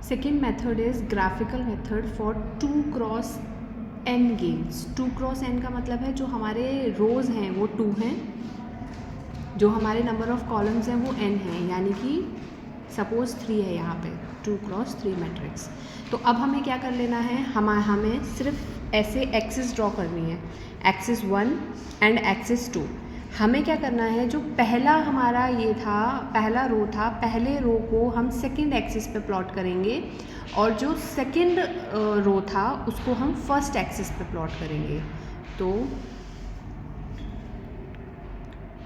Second method is graphical method for 2x n games. 2x n का मतलब है जो हमारे रोज़ हैं वो 2 हैं, जो हमारे नंबर ऑफ़ कॉलम्स हैं वो n हैं, यानी कि सपोज़ 3 है यहाँ पे 2x3 मैट्रिक्स। तो अब हमें क्या कर लेना है, हमें सिर्फ ऐसे एक्सिस ड्रॉ करनी है, एक्सिस 1 एंड एक्सिस 2। हमें क्या करना है, जो पहला हमारा ये था, पहला रो था, पहले रो को हम सेकंड एक्सिस पे प्लॉट करेंगे और जो सेकंड रो था उसको हम फर्स्ट एक्सिस पे प्लॉट करेंगे। तो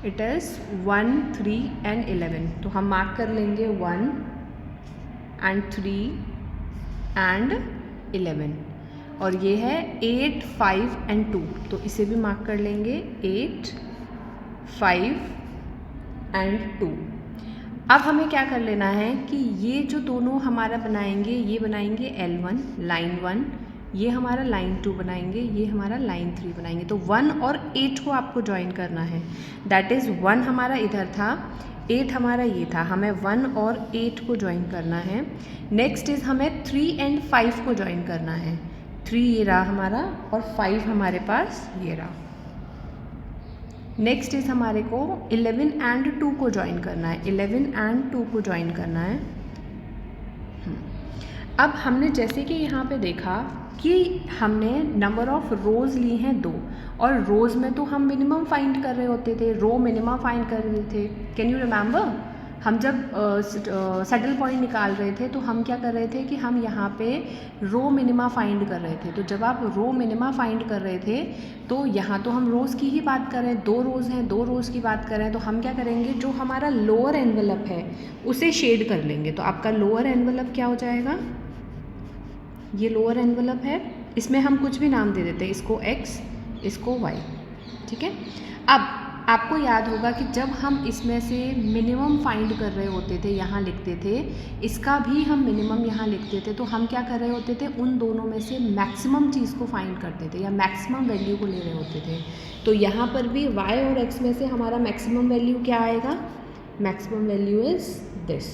इट इज़ 1, 3 एंड 11। तो हम मार्क कर लेंगे 1 एंड 3 एंड 11, और ये है 8, 5 एंड 2, तो इसे भी मार्क कर लेंगे 8, 5 एंड 2। अब हमें क्या कर लेना है कि ये जो दोनों हमारा बनाएंगे, ये बनाएंगे L1 लाइन 1, ये हमारा लाइन 2 बनाएंगे, ये हमारा लाइन 3 बनाएंगे। तो 1 और 8 को आपको ज्वाइन करना है, दैट इज़ 1 हमारा इधर था, 8 हमारा ये था, हमें 1 और 8 को ज्वाइन करना है। नेक्स्ट इज़ हमें 3 एंड 5 को ज्वाइन करना है, 3 ये रहा हमारा और 5 हमारे पास ये रहा। नेक्स्ट इज़ हमारे को 11 एंड 2 को ज्वाइन करना है, 11 एंड 2 को ज्वाइन करना है। अब हमने जैसे कि यहाँ पे देखा कि हमने नंबर ऑफ़ रोज़ ली हैं 2, और रोज़ में तो हम मिनिमम फाइंड कर रहे होते थे, रो मिनिमम फाइंड कर रहे थे। कैन यू रिमेंबर, हम जब सेटल पॉइंट निकाल रहे थे तो हम क्या कर रहे थे कि हम यहाँ पे रो मिनिमा फाइंड कर रहे थे। तो जब आप रो मिनिमा फाइंड कर रहे थे तो यहाँ तो हम रोज़ की ही बात कर रहे हैं, 2 रोज़ हैं, 2 रोज़ की बात कर रहे हैं, तो हम क्या करेंगे, जो हमारा लोअर एनवेलप है उसे शेड कर लेंगे। तो आपका लोअर एनवेलप क्या हो जाएगा, ये लोअर एनवेलप है, इसमें हम कुछ भी नाम दे देते हैं, इसको x, इसको y, ठीक है। अब आपको याद होगा कि जब हम इसमें से मिनिमम फाइंड कर रहे होते थे, यहाँ लिखते थे, इसका भी हम मिनिमम यहाँ लिखते थे, तो हम क्या कर रहे होते थे, उन दोनों में से मैक्सिमम चीज़ को फाइंड करते थे या मैक्सिमम वैल्यू को ले रहे होते थे। तो यहाँ पर भी y और x में से हमारा मैक्सिमम वैल्यू क्या आएगा, मैक्सिमम वैल्यू इज़ दिस।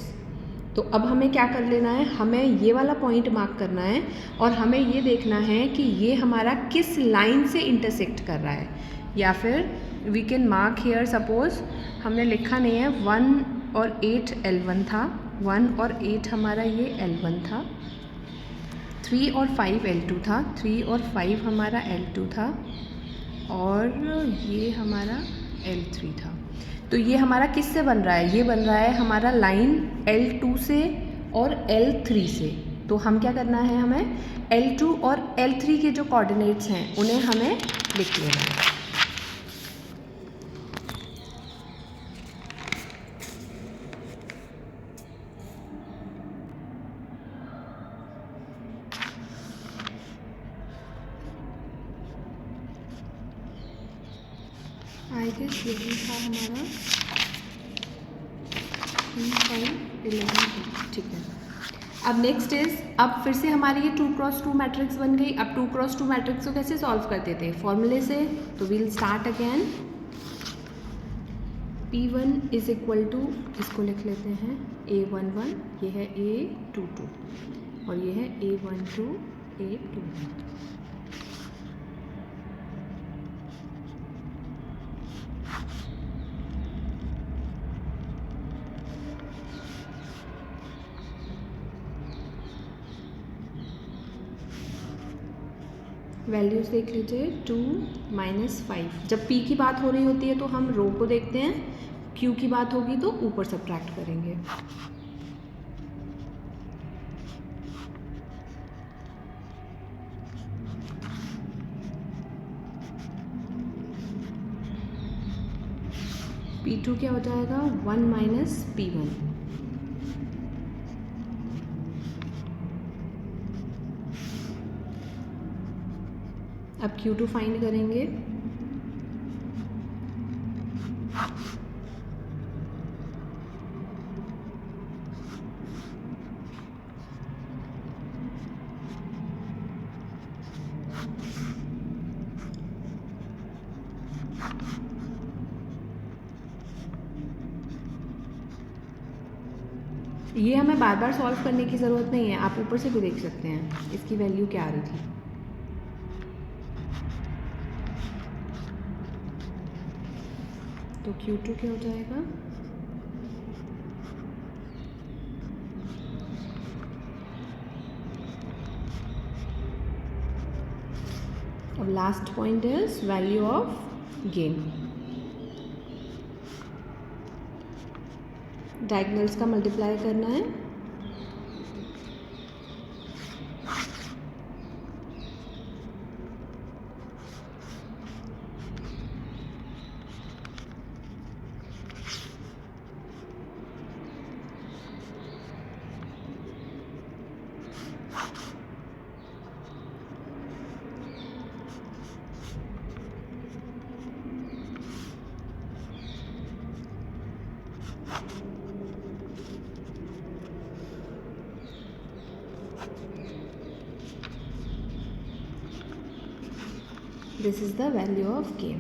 तो अब हमें क्या कर लेना है, हमें ये वाला पॉइंट मार्क करना है और हमें ये देखना है कि ये हमारा किस लाइन से इंटरसेक्ट कर रहा है, या फिर we can mark here, suppose हमने लिखा नहीं है 1 और 8 L1 था, 1 और 8 हमारा ये L1 था, 3 और 5 L2 था, 3 और 5 हमारा L2 था, और ये हमारा L3 था। तो ये हमारा किस से बन रहा है, ये बन रहा है हमारा लाइन L2 से और L3 से। तो हम क्या करना है, हमें L2 और L3 के जो कोऑर्डिनेट्स हैं उन्हें हमें लिख लेना है। आई गेस यही था हमारा 3, 5, 11, ठीक है। अब नेक्स्ट इज़, अब फिर से हमारी ये 2x2 मैट्रिक्स बन गई। अब 2x2 मैट्रिक्स को कैसे सॉल्व करते थे, फॉर्मूले से। तो we'll start again, P1 is equal to, इसको लिख लेते हैं A11, ये है A22 और ये है A12, A21। वैल्यूज़ देख लीजिए, 2 - 5। जब P की बात हो रही होती है तो हम रो को देखते हैं, Q की बात होगी तो ऊपर सब्ट्रैक्ट करेंगे। P2 क्या हो जाएगा, 1 - P1। अब Q2 फाइंड करेंगे, ये हमें बार बार सॉल्व करने की ज़रूरत नहीं है, आप ऊपर से भी देख सकते हैं इसकी वैल्यू क्या आ रही थी। तो Q2 क्या हो जाएगा, अब last point is value of gain. Diagonals का मल्टीप्लाई करना है, this is the value of k.